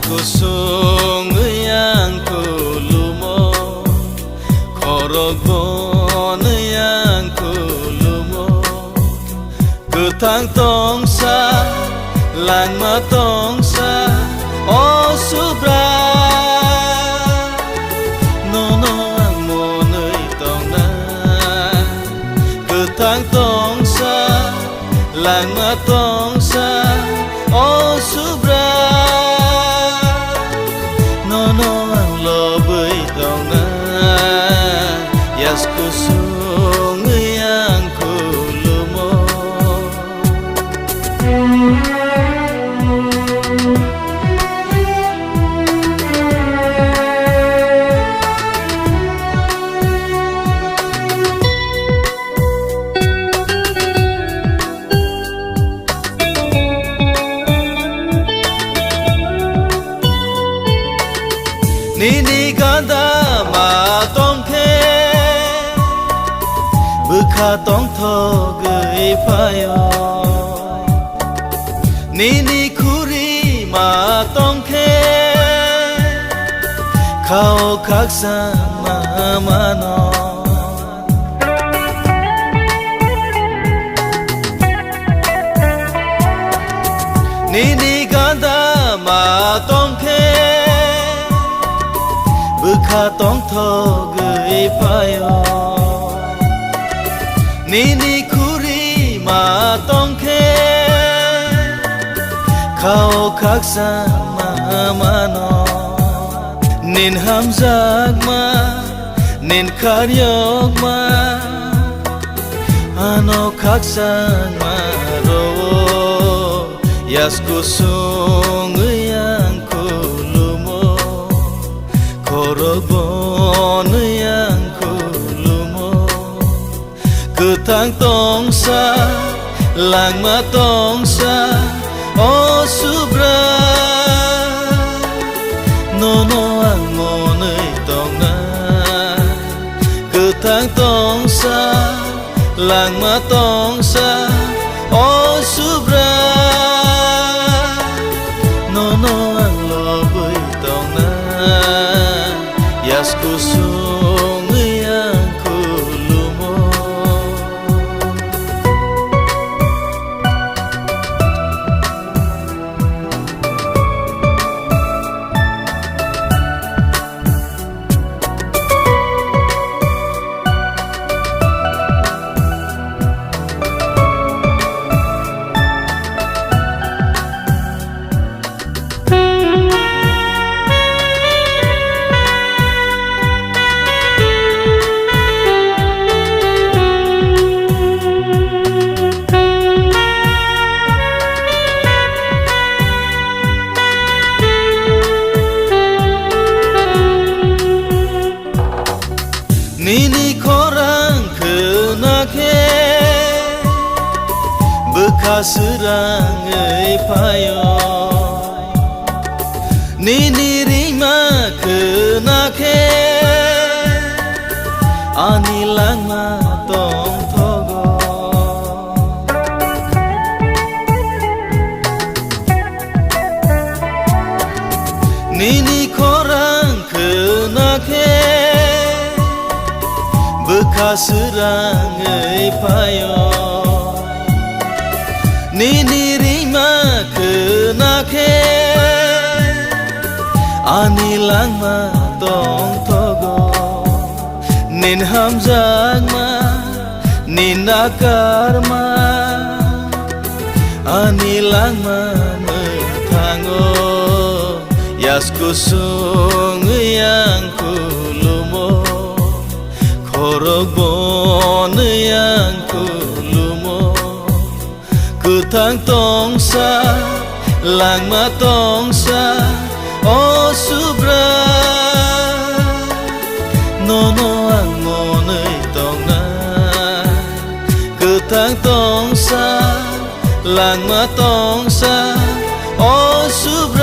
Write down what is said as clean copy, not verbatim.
Kusung yang kulumo Korogbon yang kulumo Kutang tongsa Lang ma tongsa O subra Nono ang monoy tong na Kutang tongsa Lang ma tongsa O subra Nono ang loboy daw na Yas kusung yang kulumo Nini ganda ma tong khe Bukha tong tho gui phayo Nini khuri ma tong khe Khao khak sa ma no Nini ganda ma tong khe Bukha tong tho gui phayo Nini khuri ma tong khe Khao khak sa ma no Nin hamzak ma Nin karyok ma Ano khak sa ma ro Yas kusung yang kulumo Korogbon yang kulumo Kutang tongsa Lang ma tongsa O subra Nono ang monoy tong na Kutang tongsa Lang ma tongsa O subra Nono ang loboy tong na Yas kusung yang kulumo Nini korang kena ke Bukha serang ei payo Nini rima kena ke Ani lang ma tong thogo Nini korang kena ke Bukha serang ei payo Nini rima kena ke Ani lang ma tong thogo Nin hamzak ma Nin akar ma Ani lang ma methango Yas kusung yang kulumo Korogbon yang kulumo Kutang tongsa làng mà tông xa ô subra no ang mo nơi tông na cứ tháng tông xa làng mà tông xa ô subra